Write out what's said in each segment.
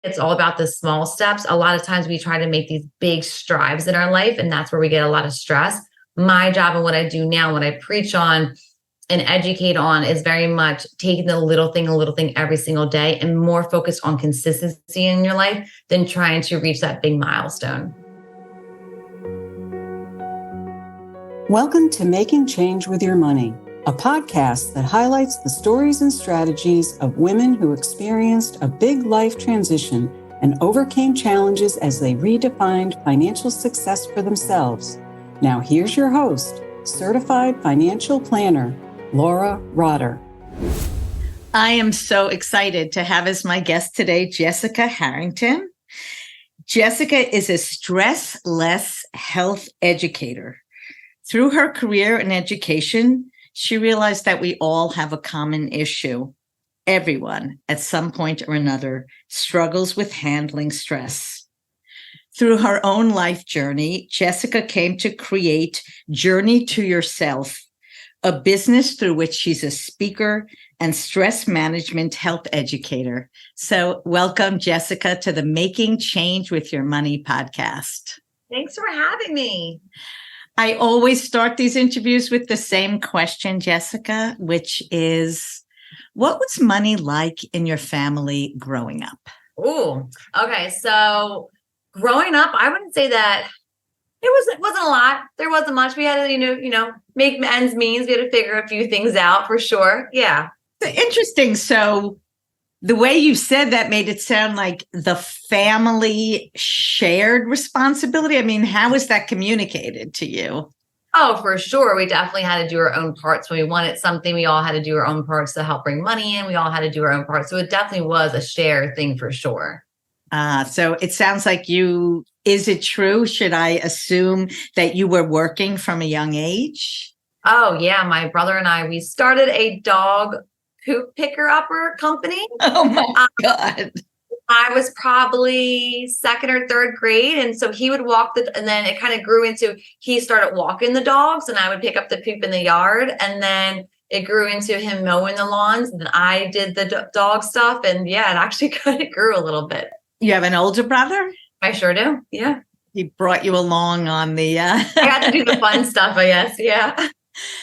It's all about the small steps. A lot of times we try to make these big strides in our life, and that's where we get a lot of stress. My job and what I do now, what I preach on and educate on, is very much taking the little thing every single day and more focused on consistency in your life than trying to reach that big milestone. Welcome to Making Change with Your Money, a podcast that highlights the stories and strategies of women who experienced a big life transition and overcame challenges as they redefined financial success for themselves. Now here's your host, certified financial planner, Laura Rotter. I am so excited to have as my guest today, Jessica Harrington. Jessica is a stress-less health educator. Through her career in education, she realized that we all have a common issue. Everyone, at some point or another, struggles with handling stress. Through her own life journey, Jessica came to create Journey to Yourself, a business through which she's a speaker and stress management health educator. So welcome, Jessica, to the Making Change with Your Money podcast. Thanks for having me. I always start these interviews with the same question, Jessica, which is, what was money like in your family growing up? Oh, okay. So growing up, I wouldn't say that it wasn't a lot. There wasn't much. We had to, make ends meet. We had to figure a few things out for sure. Yeah. Interesting. So the way you said that made it sound like the family shared responsibility. I mean, how was that communicated to you? Oh, for sure. We definitely had to do our own parts. When we wanted something, we all had to do our own parts to help bring money in. We all had to do our own parts. So it definitely was a shared thing for sure. So it sounds like is it true? Should I assume that you were working from a young age? Oh, yeah. My brother and I, we started a dog poop picker-upper company. Oh my God. I was probably second or third grade. And so he would walk and then it kind of grew into, he started walking the dogs and I would pick up the poop in the yard. And then it grew into him mowing the lawns and I did the dog stuff. And yeah, it actually kind of grew a little bit. You have an older brother? I sure do. Yeah. He brought you along on the... I got to do the fun stuff, I guess. Yeah.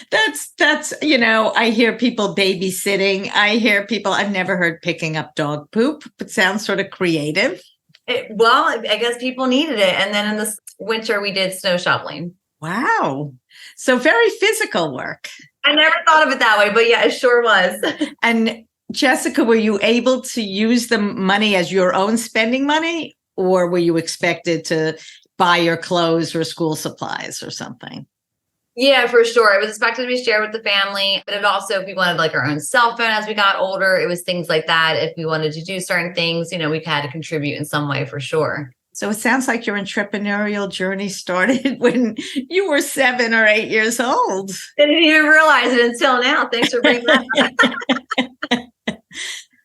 That's, I hear people babysitting. I hear people, I've never heard picking up dog poop, but sounds sort of creative. I guess people needed it. And then in the winter, we did snow shoveling. Wow. So very physical work. I never thought of it that way, but yeah, it sure was. And Jessica, were you able to use the money as your own spending money, or were you expected to buy your clothes or school supplies or something? Yeah, for sure. It was expected to be shared with the family, but it also, if we wanted like our own cell phone as we got older, it was things like that. If we wanted to do certain things, we had to contribute in some way for sure. So it sounds like your entrepreneurial journey started when you were 7 or 8 years old. Didn't even realize it until now. Thanks for bringing that up.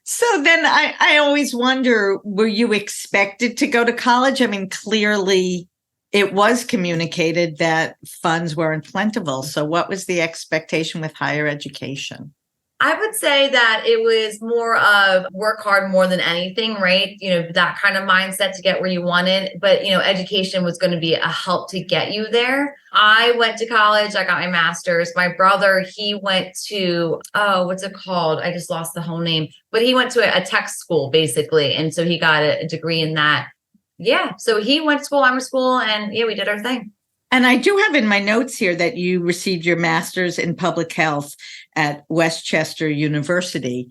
So then I always wonder, were you expected to go to college? I mean, clearly it was communicated that funds weren't plentiful. So what was the expectation with higher education? I would say that it was more of work hard more than anything, right? That kind of mindset to get where you wanted. But, education was going to be a help to get you there. I went to college. I got my master's. My brother, he went to, what's it called? I just lost the whole name. But he went to a tech school, basically. And so he got a degree in that. Yeah. So he went to school, I went to school, and yeah, we did our thing. And I do have in my notes here that you received your master's in public health at Westchester University.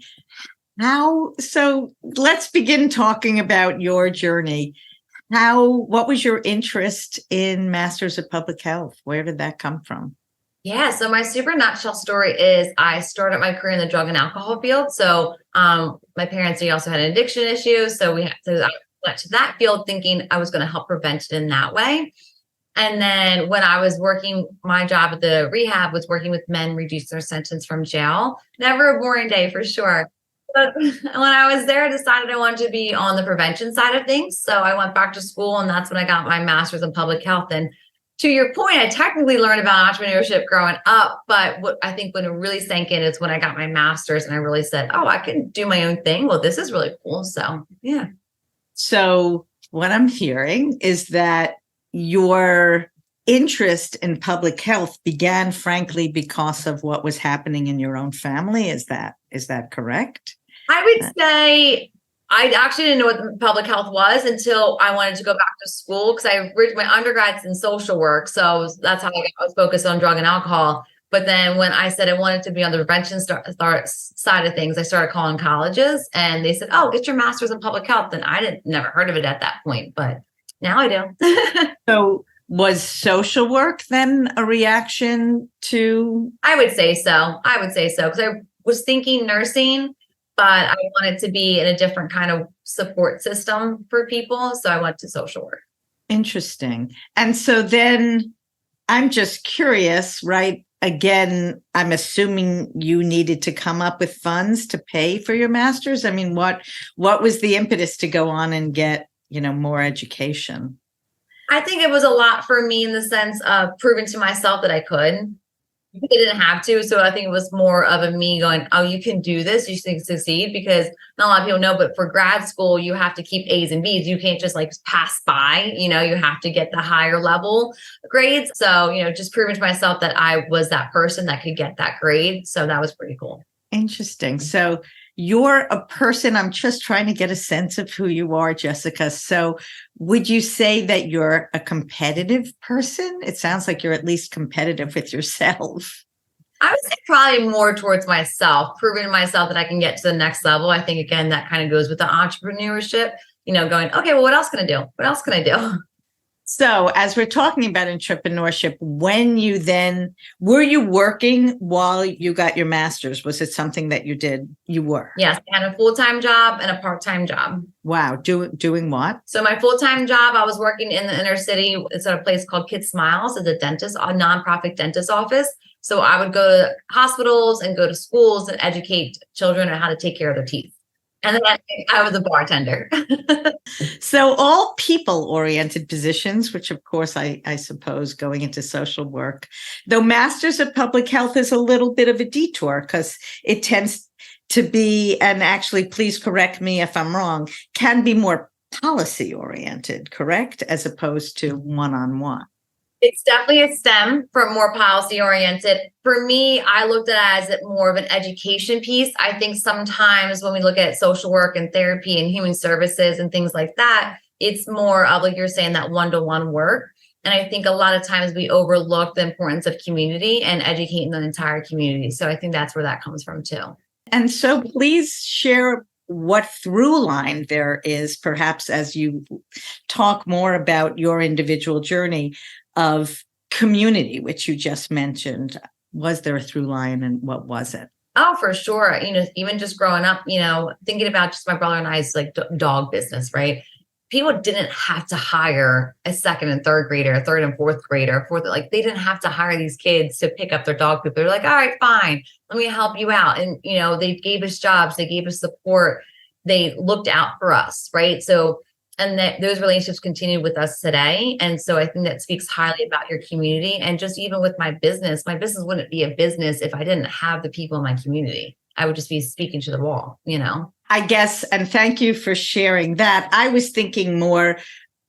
So let's begin talking about your journey. What was your interest in Masters of Public Health? Where did that come from? Yeah, so my super nutshell story is I started my career in the drug and alcohol field. So my parents, they also had an addiction issue. So I went to that field thinking I was going to help prevent it in that way. And then when I was working, my job at the rehab was working with men reduce their sentence from jail. Never a boring day for sure. But when I was there, I decided I wanted to be on the prevention side of things. So I went back to school and that's when I got my master's in public health. And to your point, I technically learned about entrepreneurship growing up, but what I think when it really sank in is when I got my master's and I really said, oh, I can do my own thing. Well, this is really cool. So yeah. So what I'm hearing is that your interest in public health began, frankly, because of what was happening in your own family. Is that correct? I would say I actually didn't know what public health was until I wanted to go back to school because my undergrad's in social work. So that's how I was focused on drug and alcohol. But then when I said I wanted to be on the prevention side of things, I started calling colleges and they said, oh, get your master's in public health. And I never heard of it at that point, but now I do. So was social work then a reaction to? I would say so. Because I was thinking nursing, but I wanted to be in a different kind of support system for people. So I went to social work. Interesting. And so then I'm just curious, right? Again, I'm assuming you needed to come up with funds to pay for your master's. I mean, what was the impetus to go on and get, more education? I think it was a lot for me in the sense of proving to myself that I could. I didn't have to. So I think it was more of a me going, oh, you can do this. You can succeed, because not a lot of people know, but for grad school, you have to keep A's and B's. You can't just pass by, you have to get the higher level grades. So, just proving to myself that I was that person that could get that grade. So that was pretty cool. Interesting. So you're a person, I'm just trying to get a sense of who you are, Jessica. So would you say that you're a competitive person? It sounds like you're at least competitive with yourself. I would say probably more towards myself, proving to myself that I can get to the next level. I think, again, that kind of goes with the entrepreneurship, going, okay, well, what else can I do? What else can I do? So as we're talking about entrepreneurship, were you working while you got your master's? Was it something that you did? You were? Yes, I had a full-time job and a part-time job. Wow. Doing what? So my full-time job, I was working in the inner city. It's at a place called Kid Smiles. It's a nonprofit dentist office. So I would go to hospitals and go to schools and educate children on how to take care of their teeth. And then I was a bartender. So all people-oriented positions, which of course I suppose going into social work, though Masters of Public Health is a little bit of a detour because it tends to be, and actually please correct me if I'm wrong, can be more policy-oriented, correct? As opposed to one-on-one. It's definitely a STEM for more policy oriented. For me, I looked at it as more of an education piece. I think sometimes when we look at social work and therapy and human services and things like that, it's more of, like you're saying, that one-to-one work. And I think a lot of times we overlook the importance of community and educating the entire community. So I think that's where that comes from too. And so please share what through line there is, perhaps as you talk more about your individual journey of community, which you just mentioned. Was there a through line, and what was it? Oh, for sure. Even just growing up, thinking about just my brother and I's dog business, right? People didn't have to hire a second and third grader, a third and fourth grader, they didn't have to hire these kids to pick up their dog poop. They're like, all right, fine, let me help you out. And, they gave us jobs, they gave us support, they looked out for us, right? So, and that those relationships continue with us today. And so I think that speaks highly about your community. And just even with my business wouldn't be a business if I didn't have the people in my community. I would just be speaking to the wall, I guess, and thank you for sharing that. I was thinking more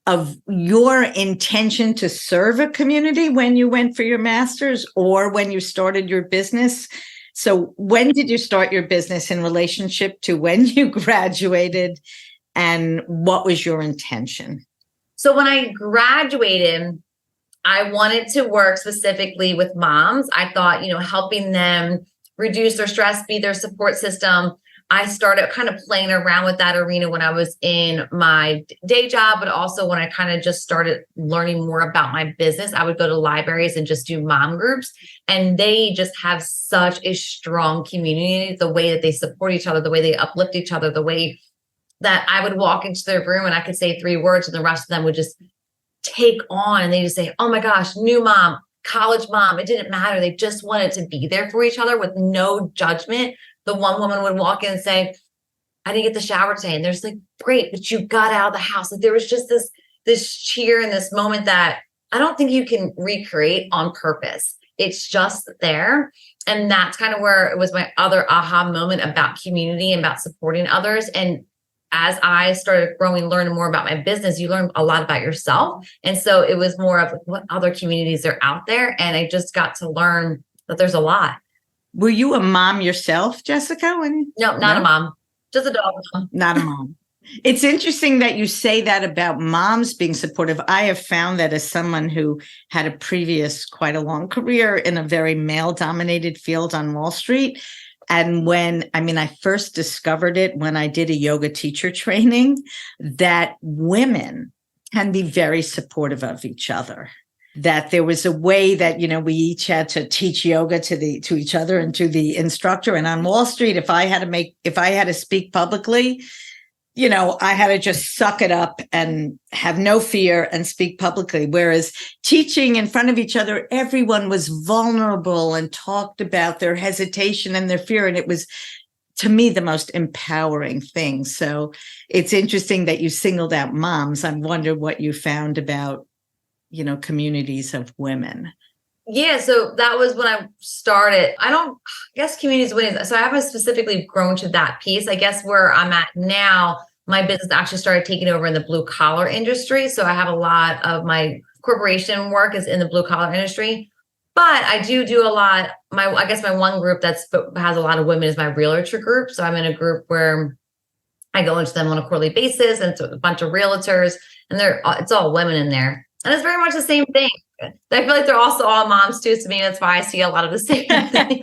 of your intention to serve a community when you went for your master's or when you started your business. So when did you start your business in relationship to when you graduated? And what was your intention? So when I graduated, I wanted to work specifically with moms. I thought, helping them reduce their stress, be their support system. I started kind of playing around with that arena when I was in my day job, but also when I kind of just started learning more about my business. I would go to libraries and just do mom groups, and they just have such a strong community, the way that they support each other, the way they uplift each other, the way that I would walk into their room and I could say 3 words and the rest of them would just take on, and they just say, oh my gosh, new mom, college mom. It didn't matter. They just wanted to be there for each other with no judgment. The one woman would walk in and say, I didn't get the shower today. And there's great, but you got out of the house. There was just this cheer in this moment that I don't think you can recreate on purpose. It's just there. And that's kind of where it was my other aha moment about community and about supporting others. And as I started growing, learning more about my business, you learn a lot about yourself. And so it was more of like, what other communities are out there. And I just got to learn that there's a lot. Were you a mom yourself, Jessica? No, not a mom, just a dog mom. Not a mom. It's interesting that you say that about moms being supportive. I have found that as someone who had a previous, quite a long career in a very male-dominated field on Wall Street, and I first discovered it when I did a yoga teacher training, that women can be very supportive of each other. That there was a way that, we each had to teach yoga to each other and to the instructor. And on Wall Street, if I had to speak publicly, I had to just suck it up and have no fear and speak publicly. Whereas teaching in front of each other, everyone was vulnerable and talked about their hesitation and their fear. And it was, to me, the most empowering thing. So it's interesting that you singled out moms. I wonder what you found about, communities of women. Yeah, so that was when I started. I guess communities winning. So I haven't specifically grown to that piece. I guess where I'm at now, my business actually started taking over in the blue collar industry. So I have a lot of my corporation work is in the blue collar industry, but I do a lot. I guess my one group that has a lot of women is my realtor group. So I'm in a group where I go into them on a quarterly basis, and it's a bunch of realtors, and it's all women in there, and it's very much the same thing. I feel like they're also all moms too. So maybe that's why I see a lot of the same thing,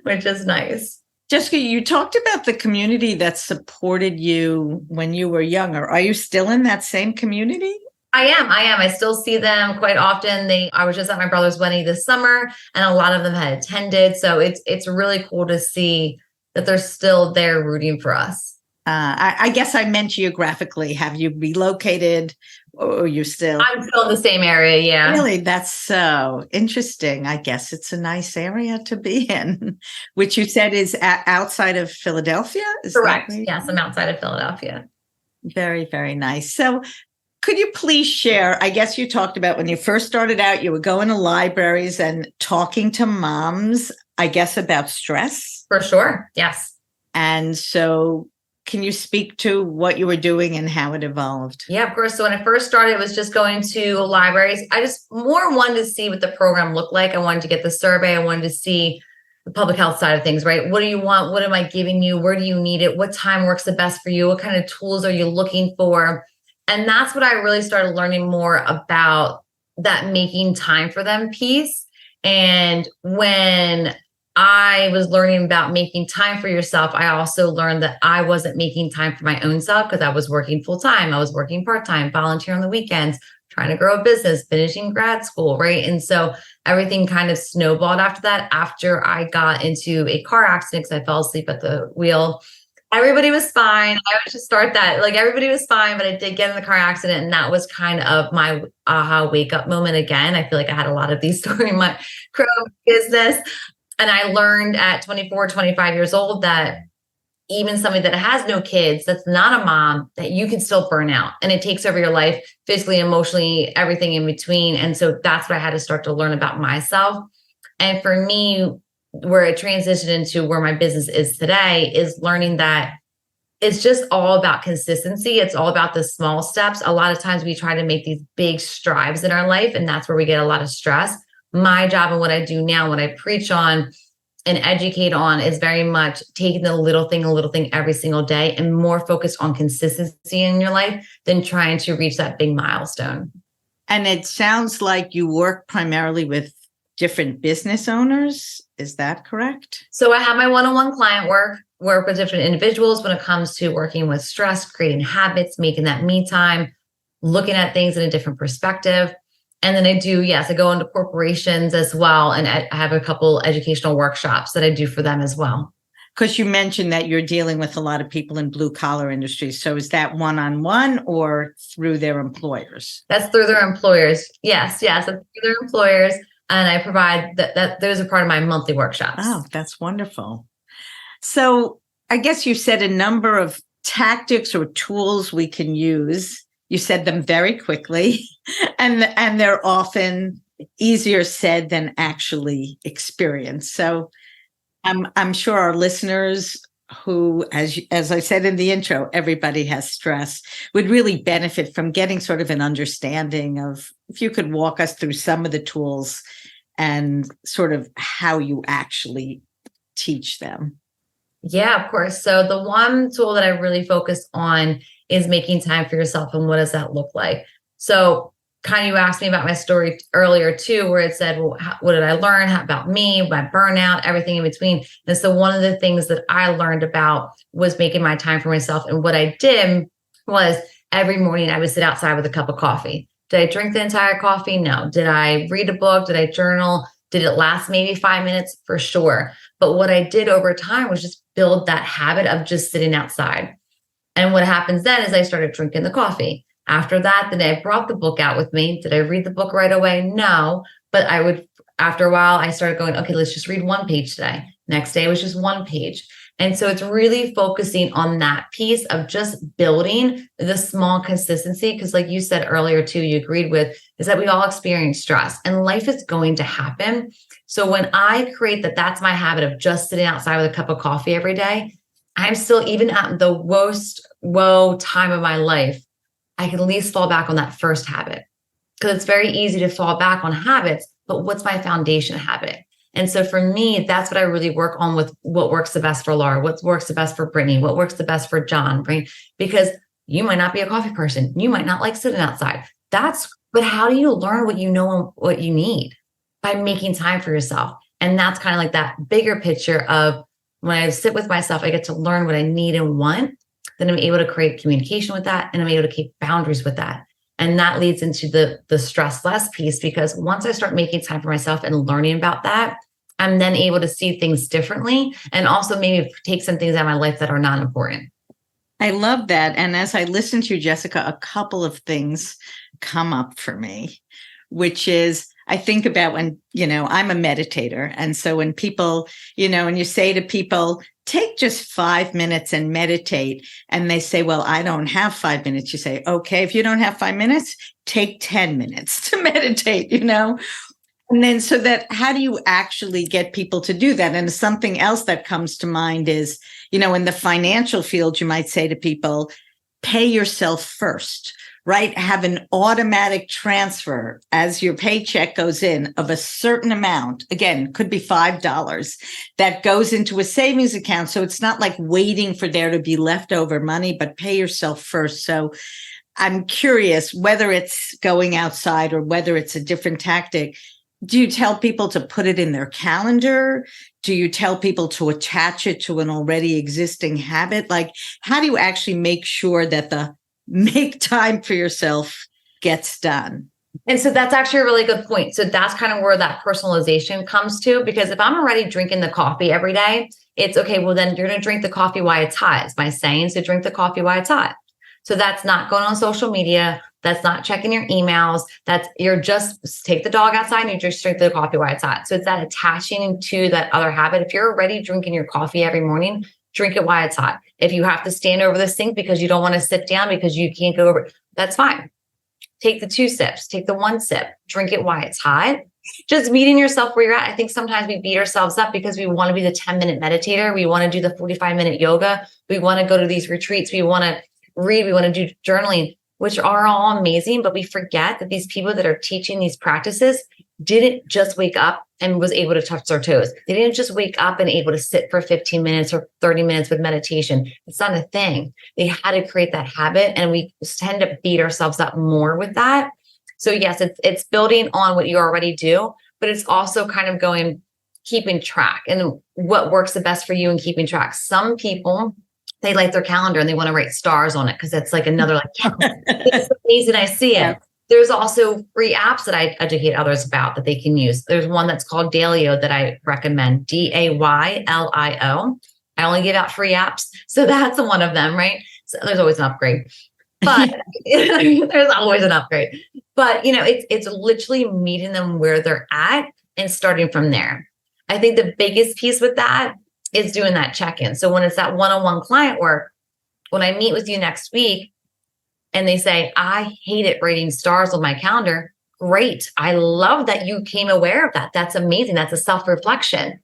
which is nice. Jessica, you talked about the community that supported you when you were younger. Are you still in that same community? I am. I still see them quite often. I was just at my brother's wedding this summer, and a lot of them had attended. So it's really cool to see that they're still there rooting for us. I guess I meant geographically. Have you relocated, or you still? I'm still in the same area, yeah. Really? That's so interesting. I guess it's a nice area to be in, which you said is outside of Philadelphia? Is correct. Yes, I'm outside of Philadelphia. Very, very nice. So could you please share, I guess you talked about when you first started out, you were going to libraries and talking to moms, I guess, about stress? For sure, yes. And so can you speak to what you were doing and how it evolved? Yeah, of course. So when I first started, it was just going to libraries. I just more wanted to see what the program looked like. I wanted to get the survey. I wanted to see the public health side of things, right? What do you want? What am I giving you? Where do you need it? What time works the best for you? What kind of tools are you looking for? And that's what I really started learning more about, that making time for them piece. And when I was learning about making time for yourself, I also learned that I wasn't making time for my own self because I was working full time. I was working part time, volunteering on the weekends, trying to grow a business, finishing grad school, right? And so everything kind of snowballed after that. After I got into a car accident because I fell asleep at the wheel, everybody was fine. I would just start that, like, everybody was fine, but I did get in the car accident, and that was kind of my aha wake up moment again. I feel like I had a lot of these during my career business. And I learned at 24, 25 years old that even somebody that has no kids, that's not a mom, that you can still burn out, and it takes over your life physically, emotionally, everything in between. And so that's what I had to start to learn about myself. And for me, where it transitioned into where my business is today is learning that it's just all about consistency. It's all about the small steps. A lot of times we try to make these big strides in our life, and that's where we get a lot of stress. My job and what I do now, what I preach on and educate on, is very much taking the little thing every single day, and more focused on consistency in your life than trying to reach that big milestone. And it sounds like you work primarily with different business owners. Is that correct? So I have my one-on-one client work with different individuals when it comes to working with stress, creating habits, making that me time, looking at things in a different perspective. And then I go into corporations as well. And I have a couple educational workshops that I do for them as well. Because you mentioned that you're dealing with a lot of people in blue collar industries. So is that one-on-one or through their employers? That's through their employers. Yes. That's through their employers. And I provide that those are part of my monthly workshops. Oh, that's wonderful. So I guess you said a number of tactics or tools we can use. You said them very quickly, and they're often easier said than actually experienced. So I'm sure our listeners who, as I said in the intro, everybody has stress, would really benefit from getting sort of an understanding of, if you could walk us through some of the tools and sort of how you actually teach them. Yeah, of course. So the one tool that I really focus on is making time for yourself. And what does that look like? So kind of you asked me about my story earlier too, where it said, well, what did I learn about me, my burnout, everything in between. And so one of the things that I learned about was making my time for myself. And what I did was every morning I would sit outside with a cup of coffee. Did I drink the entire coffee? No. Did I read a book? Did I journal? Did it last maybe 5 minutes? For sure. But what I did over time was just build that habit of just sitting outside. And what happens then is I started drinking the coffee. After that, then I brought the book out with me. Did I read the book right away? No. But I would, after a while, I started going, okay, let's just read one page today. Next day was just one page. And so it's really focusing on that piece of just building the small consistency. Because like you said earlier too, you agreed with, is that we all experience stress and life is going to happen. So when I create that, that's my habit of just sitting outside with a cup of coffee every day, I'm still, even at the worst woe time of my life, I can at least fall back on that first habit. Because it's very easy to fall back on habits, but what's my foundation habit? And so for me, that's what I really work on with what works the best for Laura, what works the best for Brittany, what works the best for John, right? Because you might not be a coffee person. You might not like sitting outside. But how do you learn what you know and what you need? By making time for yourself. And that's kind of like that bigger picture of when I sit with myself, I get to learn what I need and want. Then I'm able to create communication with that. And I'm able to keep boundaries with that. And that leads into the stress less piece, because once I start making time for myself and learning about that, I'm then able to see things differently and also maybe take some things out of my life that are not important. I love that. And as I listen to you, Jessica, a couple of things come up for me, which is I think about when, I'm a meditator. And so when people, and you say to people, take just 5 minutes and meditate. And they say, well, I don't have 5 minutes. You say, okay, if you don't have 5 minutes, take 10 minutes to meditate, And then so that how do you actually get people to do that? And something else that comes to mind is, in the financial field, you might say to people, pay yourself first, right? Have an automatic transfer as your paycheck goes in of a certain amount. Again, could be $5 that goes into a savings account. So it's not like waiting for there to be leftover money, but pay yourself first. So I'm curious whether it's going outside or whether it's a different tactic. Do you tell people to put it in their calendar? Do you tell people to attach it to an already existing habit? Like, how do you actually make sure that the make time for yourself gets done? And so that's actually a really good point. So that's kind of where that personalization comes to, because if I'm already drinking the coffee every day, it's okay. Well, then you're going to drink the coffee while it's hot. It's my saying to drink the coffee while it's hot. So that's not going on social media. That's not checking your emails. You're just take the dog outside and you just drink the coffee while it's hot. So it's that attaching to that other habit. If you're already drinking your coffee every morning, drink it while it's hot. If you have to stand over the sink because you don't want to sit down because you can't go over, that's fine. Take the 2 sips, take the 1 sip, drink it while it's hot. Just meeting yourself where you're at. I think sometimes we beat ourselves up because we want to be the 10-minute meditator. We want to do the 45-minute yoga. We want to go to these retreats. We want to read. We want to do journaling, which are all amazing. But we forget that these people that are teaching these practices didn't just wake up and was able to touch their toes. They didn't just wake up and able to sit for 15 minutes or 30 minutes with meditation. It's not a thing. They had to create that habit, and we tend to beat ourselves up more with that. So yes, it's building on what you already do, but it's also kind of keeping track and what works the best for you and keeping track. Some people, they like their calendar and they want to write stars on it because it's like another it's amazing. I see it. Yeah. There's also free apps that I educate others about that they can use. There's one that's called Daylio that I recommend, Daylio. I only give out free apps. So that's one of them, right? So there's always an upgrade, but there's always an upgrade. But, it's literally meeting them where they're at and starting from there. I think the biggest piece with that is doing that check-in. So when it's that one-on-one client work, when I meet with you next week and they say, I hate it writing stars on my calendar. Great. I love that you came aware of that. That's amazing. That's a self-reflection.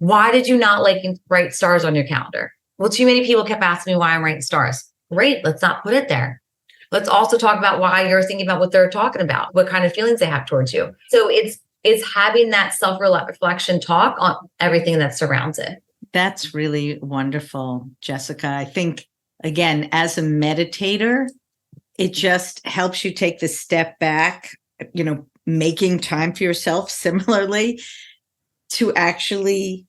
Why did you not write stars on your calendar? Well, too many people kept asking me why I'm writing stars. Great. Let's not put it there. Let's also talk about why you're thinking about what they're talking about, what kind of feelings they have towards you. So it's having that self-reflection talk on everything that surrounds it. That's really wonderful, Jessica. I think, again, as a meditator, it just helps you take the step back, making time for yourself similarly to actually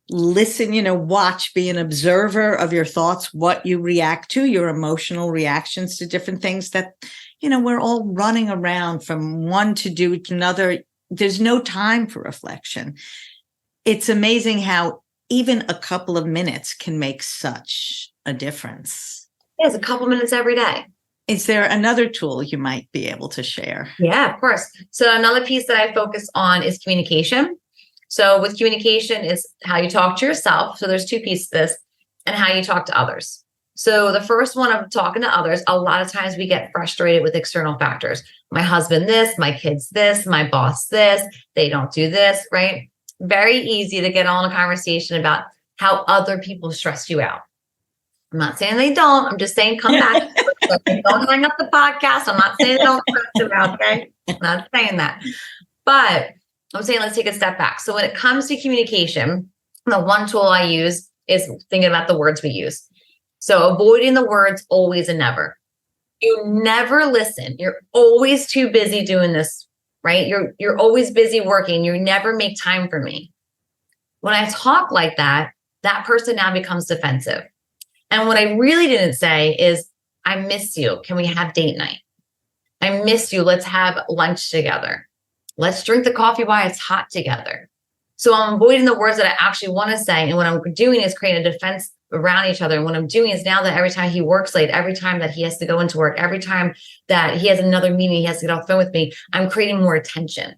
listen, watch, be an observer of your thoughts, what you react to, your emotional reactions to different things that, we're all running around from one to do to another. There's no time for reflection. It's amazing how even a couple of minutes can make such a difference. Yes, a couple minutes every day. Is there another tool you might be able to share? Yeah, of course. So another piece that I focus on is communication. So with communication is how you talk to yourself. So there's two pieces to this, and how you talk to others. So the first one of talking to others, a lot of times we get frustrated with external factors. My husband this, my kids this, my boss this, they don't do this, right? Very easy to get on a conversation about how other people stress you out. I'm not saying they don't. I'm just saying come back. Don't hang up the podcast. I'm not saying don't stress them out, okay? I'm not saying that. But I'm saying let's take a step back. So when it comes to communication, the one tool I use is thinking about the words we use. So avoiding the words always and never. You never listen. You're always too busy doing this, right? You're always busy working. You never make time for me. When I talk like that, that person now becomes defensive. And what I really didn't say is, I miss you. Can we have date night? I miss you. Let's have lunch together. Let's drink the coffee while it's hot together. So I'm avoiding the words that I actually want to say. And what I'm doing is creating a defense around each other. And what I'm doing is now that every time he works late, every time that he has to go into work, every time that he has another meeting, he has to get off the phone with me, I'm creating more attention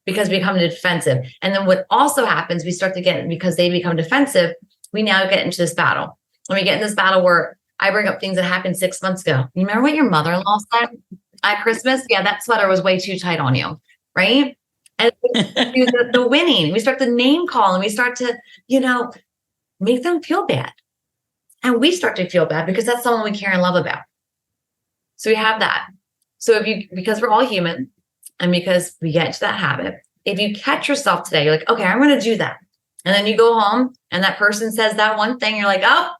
because we become defensive. And then what also happens, we start to get, because they become defensive, we now get into this battle. And we get in this battle where I bring up things that happened 6 months ago. You remember what your mother-in-law said at Christmas? Yeah, that sweater was way too tight on you, right? And the winning, we start to name call and we start to, make them feel bad. And we start to feel bad because that's someone we care and love about. So we have that. So because we're all human and because we get into that habit, if you catch yourself today, you're like, okay, I'm going to do that. And then you go home and that person says that one thing, you're like, oh,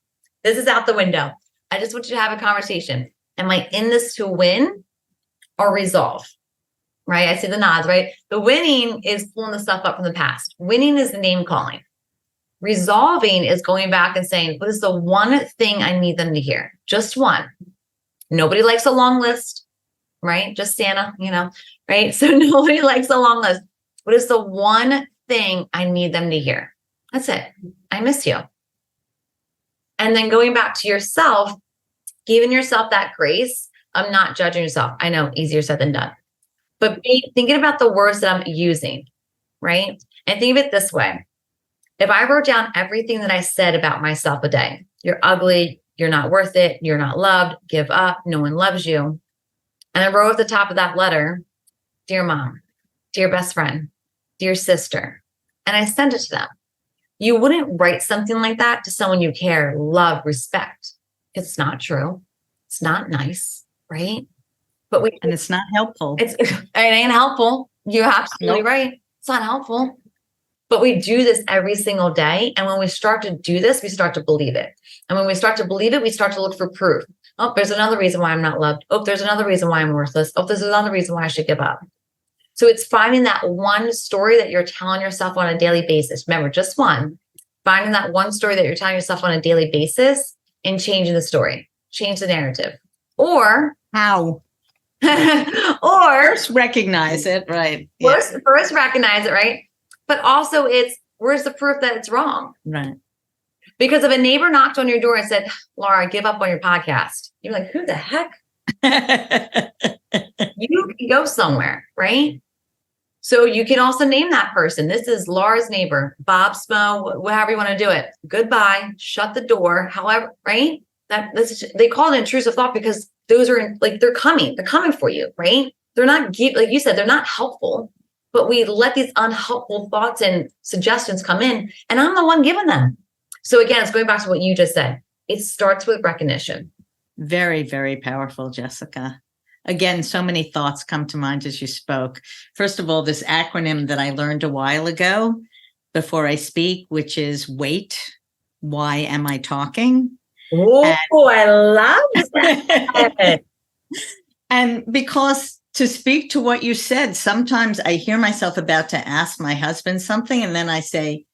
this is out the window. I just want you to have a conversation. Am I in this to win or resolve? Right? I see the nods, right? The winning is pulling the stuff up from the past. Winning is the name calling. Resolving is going back and saying, what is the one thing I need them to hear? Just one. Nobody likes a long list, right? Just Santa, right? So nobody likes a long list. What is the one thing I need them to hear? That's it. I miss you. And then going back to yourself, giving yourself that grace of not judging yourself. I know, easier said than done. But thinking about the words that I'm using, right? And think of it this way. If I wrote down everything that I said about myself a day, you're ugly, you're not worth it, you're not loved, give up, no one loves you. And I wrote at the top of that letter, dear mom, dear best friend, dear sister, and I sent it to them. You wouldn't write something like that to someone you care, love, respect. It's not true. It's not nice, right? And it's not helpful. It ain't helpful. You're absolutely right. It's not helpful. But we do this every single day. And when we start to do this, we start to believe it. And when we start to believe it, we start to look for proof. Oh, there's another reason why I'm not loved. Oh, there's another reason why I'm worthless. Oh, there's another reason why I should give up. So it's finding that one story that you're telling yourself on a daily basis. Remember, just one. Finding that one story that you're telling yourself on a daily basis and changing the story, change the narrative. Or how? Or first recognize it, right? First recognize it, right? But also where's the proof that it's wrong? Right. Because if a neighbor knocked on your door and said, Laura, give up on your podcast, you're like, who the heck? You can go somewhere, right? So you can also name that person. This is Laura's neighbor, Bob Smo, however you want to do it. Goodbye, shut the door. However, right? They call it intrusive thought because those are they're coming for you, right? They're not, like you said, they're not helpful, but we let these unhelpful thoughts and suggestions come in and I'm the one giving them. So again, it's going back to what you just said. It starts with recognition. Very, very powerful, Jessica. Again, so many thoughts come to mind as you spoke. First of all, this acronym that I learned a while ago before I speak, which is WAIT. Why am I talking? Oh, I love that. And because to speak to what you said, sometimes I hear myself about to ask my husband something, and then I say,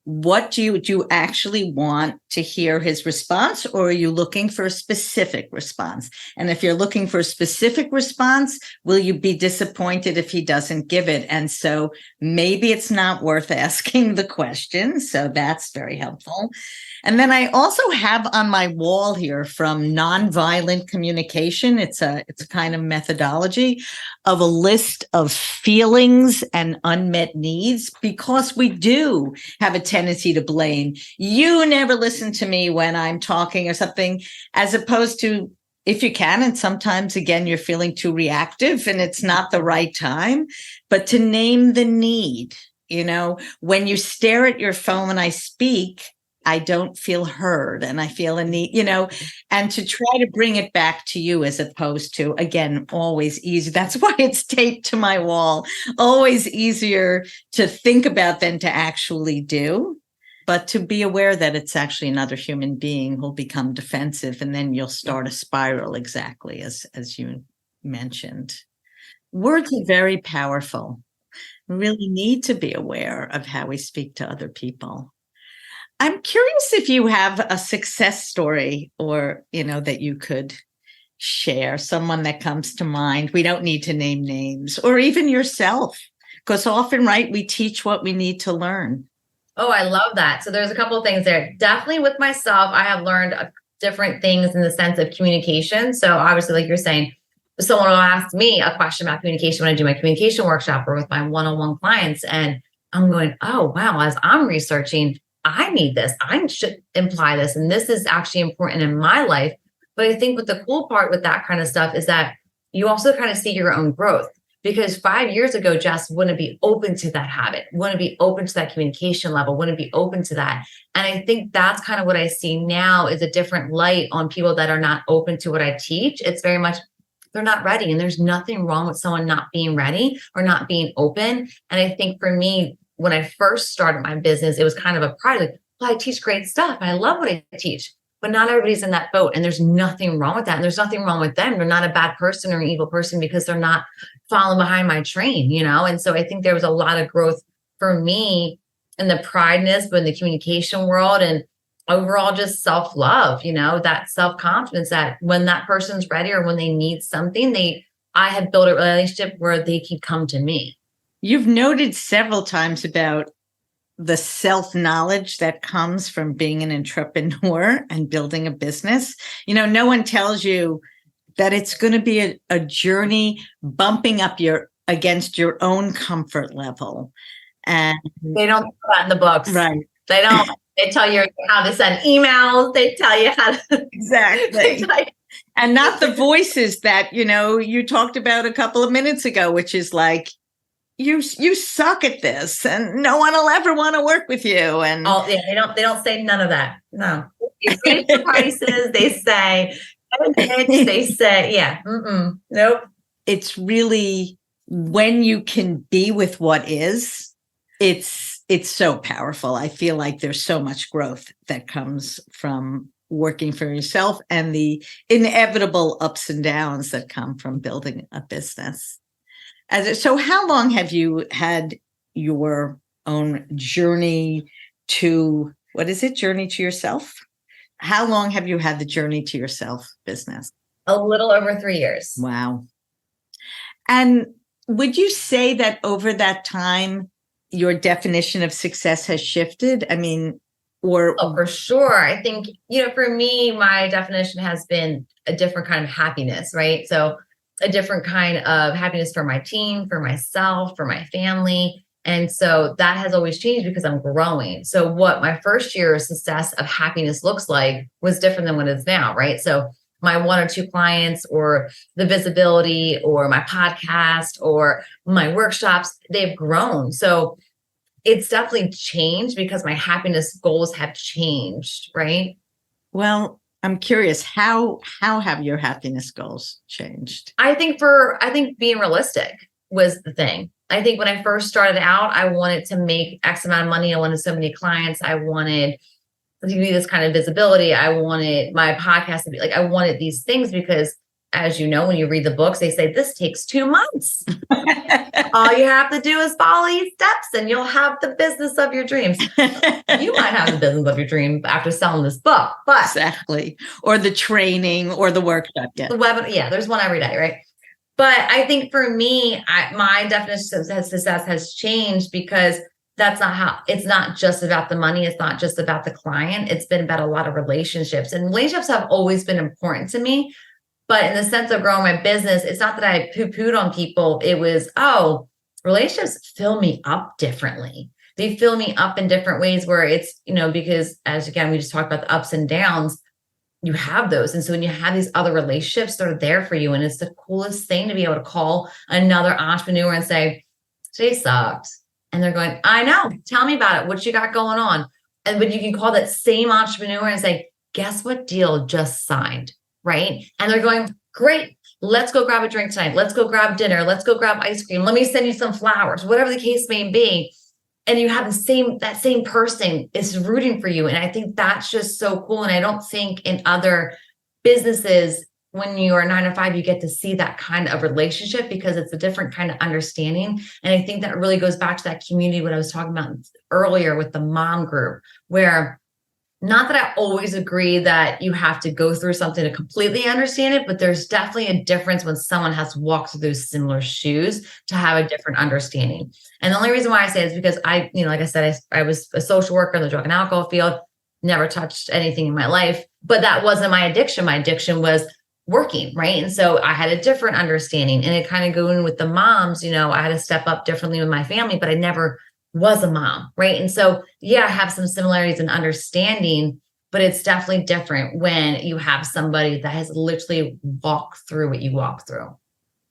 what do you actually want to hear his response, or are you looking for a specific response? And if you're looking for a specific response, will you be disappointed if he doesn't give it? And so maybe it's not worth asking the question. So that's very helpful. And then I also have on my wall here from Nonviolent Communication. It's a kind of methodology of a list of feelings and unmet needs, because we do have a tendency to blame. You never listen to me when I'm talking or something, as opposed to, if you can, and sometimes again, you're feeling too reactive and it's not the right time, but to name the need. When you stare at your phone when I speak, I don't feel heard and I feel a need, and to try to bring it back to you, as opposed to, again, always easy. That's why it's taped to my wall. Always easier to think about than to actually do, but to be aware that it's actually another human being who'll become defensive, and then you'll start a spiral, exactly as you mentioned. Words are very powerful. We really need to be aware of how we speak to other people. I'm curious if you have a success story or, that you could share, someone that comes to mind. We don't need to name names, or even yourself, because often, right, we teach what we need to learn. Oh, I love that. So there's a couple of things there. Definitely with myself, I have learned different things in the sense of communication. So obviously, like you're saying, someone will ask me a question about communication when I do my communication workshop or with my one-on-one clients. And I'm going, oh, wow, as I'm researching, I need this. I should imply this. And this is actually important in my life. But I think what the cool part with that kind of stuff is that you also kind of see your own growth. Because 5 years ago, Jess wouldn't be open to that habit, wouldn't be open to that communication level, wouldn't be open to that. And I think that's kind of what I see now is a different light on people that are not open to what I teach. It's very much, they're not ready. And there's nothing wrong with someone not being ready or not being open. And I think for me, when I first started my business, it was kind of a pride, like, well, I teach great stuff. I love what I teach, but not everybody's in that boat. And there's nothing wrong with that. And there's nothing wrong with them. They're not a bad person or an evil person because they're not following behind my train, And so I think there was a lot of growth for me in the prideness, but in the communication world and overall just self-love, that self-confidence that when that person's ready or when they need something, I have built a relationship where they can come to me. You've noted several times about the self-knowledge that comes from being an entrepreneur and building a business. No one tells you that it's going to be a journey bumping up against your own comfort level. And they don't put that in the books. Right. They don't. They tell you how to send emails. They tell you how to. Exactly. And not the voices that, you talked about a couple of minutes ago, which is like, you suck at this and no one will ever want to work with you. And they don't say none of that. No. They raise the prices, they say, they say, nope. It's really when you can be with what is, it's so powerful. I feel like there's so much growth that comes from working for yourself and the inevitable ups and downs that come from building a business. So how long have you had your own journey to, journey to yourself? How long have you had the journey to yourself business? A little over 3 years. Wow. And would you say that over that time, your definition of success has shifted? I mean, for sure. I think, for me, my definition has been a different kind of happiness, right? So a different kind of happiness for my team, for myself, for my family. And so that has always changed because I'm growing. So what my first year of success of happiness looks like was different than what it is now, right? So my 1 or 2 clients or the visibility or my podcast or my workshops, they've grown. So it's definitely changed because my happiness goals have changed, right? Well, I'm curious, how have your happiness goals changed? I think being realistic was the thing. I think when I first started out, I wanted to make X amount of money. I wanted so many clients. I wanted to be this kind of visibility. I wanted my podcast to be like, I wanted these things because, as you know, when you read the books, they say this takes 2 months. All you have to do is follow these steps and you'll have the business of your dreams. You might have the business of your dream after selling this book, but exactly. Or the training or the workshop. Yeah. the webinar, yeah, there's one every day, right? But I think for me, my definition of success has changed because that's not how, it's not just about the money. It's not just about the client. It's been about a lot of relationships, and relationships have always been important to me. But in the sense of growing my business, it's not that I poo-pooed on people. It was, relationships fill me up differently. They fill me up in different ways where it's, because as again, we just talked about the ups and downs, you have those. And so when you have these other relationships, they're there for you. And it's the coolest thing to be able to call another entrepreneur and say, today sucked. And they're going, I know, tell me about it. What you got going on? But you can call that same entrepreneur and say, guess what deal just signed? Right. And they're going, great. Let's go grab a drink tonight. Let's go grab dinner. Let's go grab ice cream. Let me send you some flowers, whatever the case may be. And you have that same person is rooting for you. And I think that's just so cool. And I don't think in other businesses, when you are 9 to 5, you get to see that kind of relationship because it's a different kind of understanding. And I think that really goes back to that community, what I was talking about earlier with the mom group, where not that I always agree that you have to go through something to completely understand it, but there's definitely a difference when someone has walked through those similar shoes to have a different understanding. And the only reason why I say it is because like I said, I was a social worker in the drug and alcohol field, never touched anything in my life, but that wasn't my addiction. My addiction was working, right? And so I had a different understanding, and it kind of going with the moms, I had to step up differently with my family, but I never was a mom, right? And so, I have some similarities in understanding, but it's definitely different when you have somebody that has literally walked through what you walk through.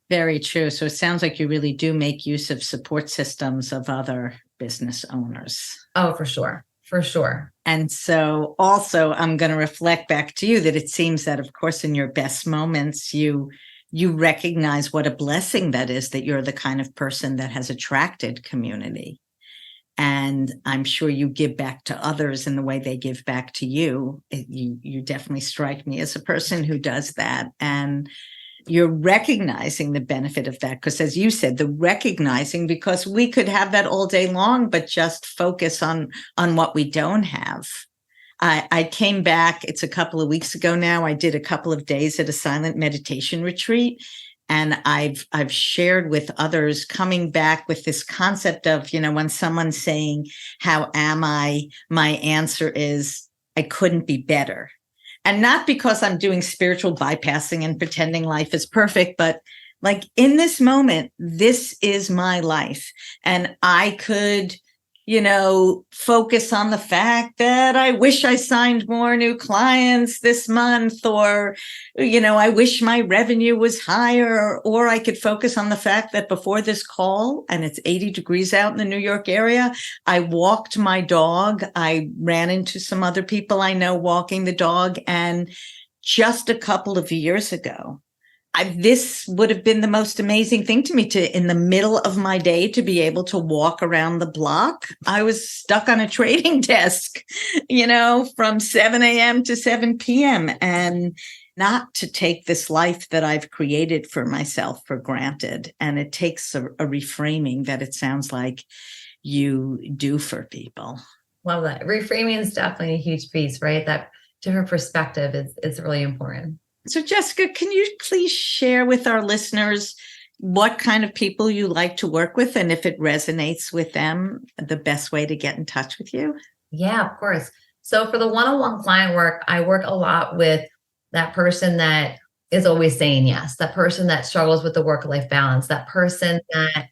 Very true. So it sounds like you really do make use of support systems of other business owners. Oh, for sure. For sure. And so also I'm going to reflect back to you that it seems that, of course, in your best moments, you recognize what a blessing that is, that you're the kind of person that has attracted community. And I'm sure you give back to others in the way they give back to you. You definitely strike me as a person who does that. And you're recognizing the benefit of that. Because as you said, the recognizing, because we could have that all day long, but just focus on what we don't have. I came back, it's a couple of weeks ago now. I did a couple of days at a silent meditation retreat. And I've shared with others coming back with this concept of, when someone's saying, how am I? My answer is, I couldn't be better. And not because I'm doing spiritual bypassing and pretending life is perfect, but like in this moment, this is my life. And I could, focus on the fact that I wish I signed more new clients this month, or, I wish my revenue was higher, or I could focus on the fact that before this call, and it's 80 degrees out in the New York area, I walked my dog. I ran into some other people I know walking the dog. And just a couple of years ago, this would have been the most amazing thing to me, to in the middle of my day to be able to walk around the block. I was stuck on a trading desk, from 7 a.m. to 7 p.m. and not to take this life that I've created for myself for granted. And it takes a reframing that it sounds like you do for people. Love that. Reframing is definitely a huge piece, right? That different perspective is really important. So Jessica, can you please share with our listeners what kind of people you like to work with, and if it resonates with them, the best way to get in touch with you? Yeah, of course. So for the one-on-one client work, I work a lot with that person that is always saying yes, that person that struggles with the work-life balance, that person that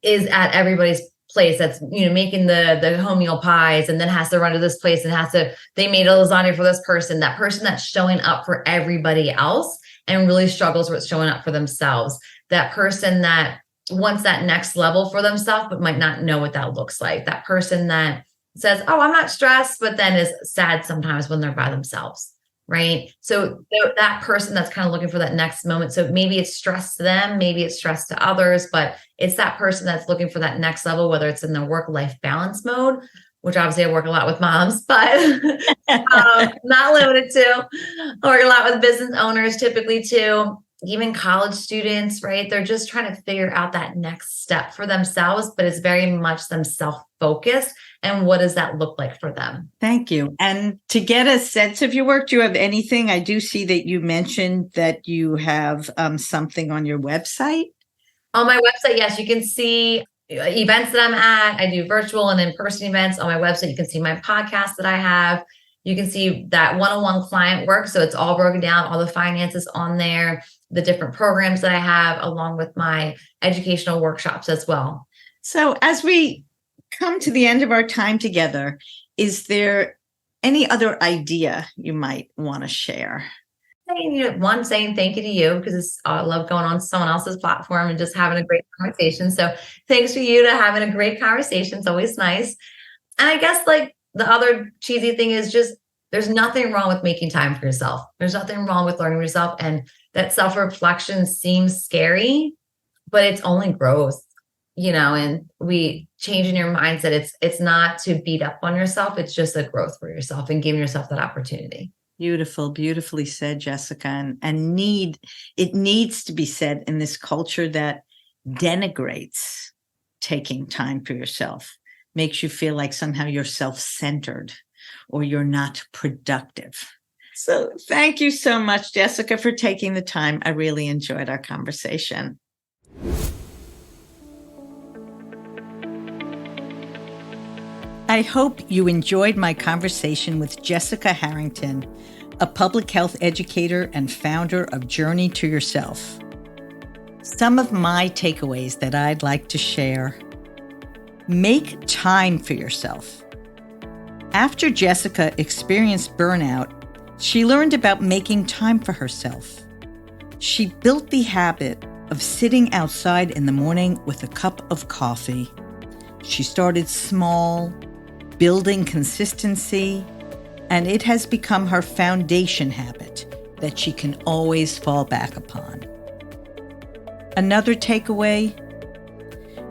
is at everybody's place that's, making the home meal pies and then has to run to this place and they made a lasagna for this person, that person that's showing up for everybody else and really struggles with showing up for themselves, that person that wants that next level for themselves, but might not know what that looks like. That person that says, oh, I'm not stressed, but then is sad sometimes when they're by themselves. Right. So that person that's kind of looking for that next moment. So maybe it's stress to them, maybe it's stress to others, but it's that person that's looking for that next level, whether it's in the work-life balance mode, which obviously I work a lot with moms, but not limited to. I work a lot with business owners typically too, even college students, right? They're just trying to figure out that next step for themselves, but it's very much them self-focused. And what does that look like for them? Thank you. And to get a sense of your work, do you have anything? I do see that you mentioned that you have something on your website. On my website, yes, you can see events that I'm at. I do virtual and in-person events. On my website, you can see my podcast that I have. You can see that one-on-one client work. So it's all broken down, all the finances on there, the different programs that I have, along with my educational workshops as well. So as we come to the end of our time together, is there any other idea you might want to share? Saying thank you to you, because I love going on someone else's platform and just having a great conversation. So thanks for you to having a great conversation. It's always nice. And I guess like the other cheesy thing is just, there's nothing wrong with making time for yourself. There's nothing wrong with learning yourself. And that self-reflection seems scary, but it's only growth, and changing your mindset. It's not to beat up on yourself. It's just a growth for yourself and giving yourself that opportunity. Beautiful, beautifully said, Jessica. And it needs to be said in this culture that denigrates taking time for yourself, makes you feel like somehow you're self-centered or you're not productive. So thank you so much, Jessica, for taking the time. I really enjoyed our conversation. I hope you enjoyed my conversation with Jessica Harrington, a public health educator and founder of Journey to Yourself. Some of my takeaways that I'd like to share. Make time for yourself. After Jessica experienced burnout, she learned about making time for herself. She built the habit of sitting outside in the morning with a cup of coffee. She started small, building consistency, and it has become her foundation habit that she can always fall back upon. Another takeaway: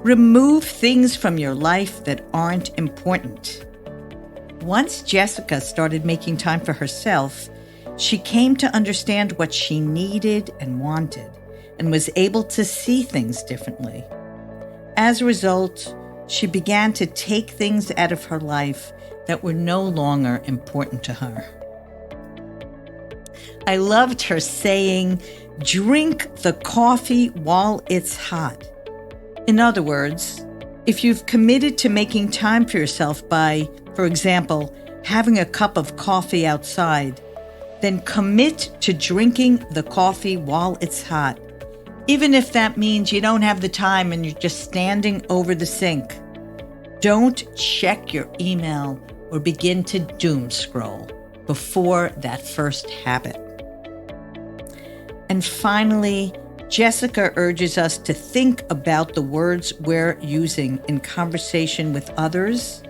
remove things from your life that aren't important. Once Jessica started making time for herself, she came to understand what she needed and wanted, and was able to see things differently. As a result, she began to take things out of her life that were no longer important to her. I loved her saying, "Drink the coffee while it's hot." In other words, if you've committed to making time for yourself by, for example, having a cup of coffee outside, then commit to drinking the coffee while it's hot, even if that means you don't have the time and you're just standing over the sink. Don't check your email or begin to doom scroll before that first habit. And finally, Jessica urges us to think about the words we're using in conversation with others,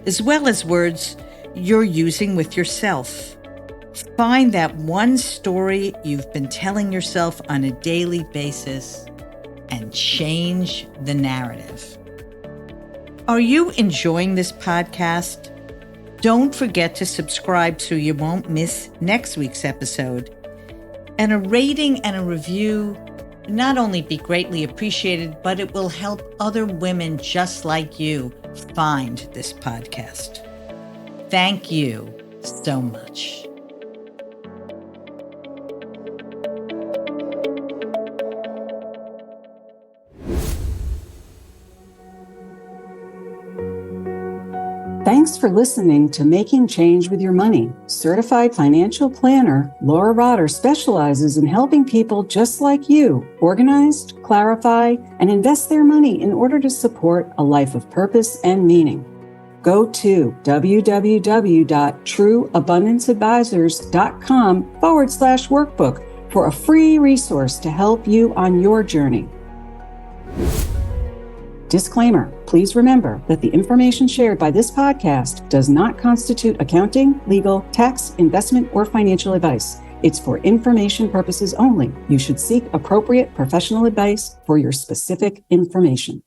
as well as words you're using with yourself. Find that one story you've been telling yourself on a daily basis and change the narrative. Are you enjoying this podcast? Don't forget to subscribe so you won't miss next week's episode. And a rating and a review would not only be greatly appreciated, but it will help other women just like you find this podcast. Thank you so much. Thanks for listening to Making Change with Your Money. Certified financial planner Laura Rotter specializes in helping people just like you organize, clarify, and invest their money in order to support a life of purpose and meaning. Go to www.TrueAbundanceAdvisors.com/workbook for a free resource to help you on your journey. Disclaimer, please remember that the information shared by this podcast does not constitute accounting, legal, tax, investment, or financial advice. It's for information purposes only. You should seek appropriate professional advice for your specific information.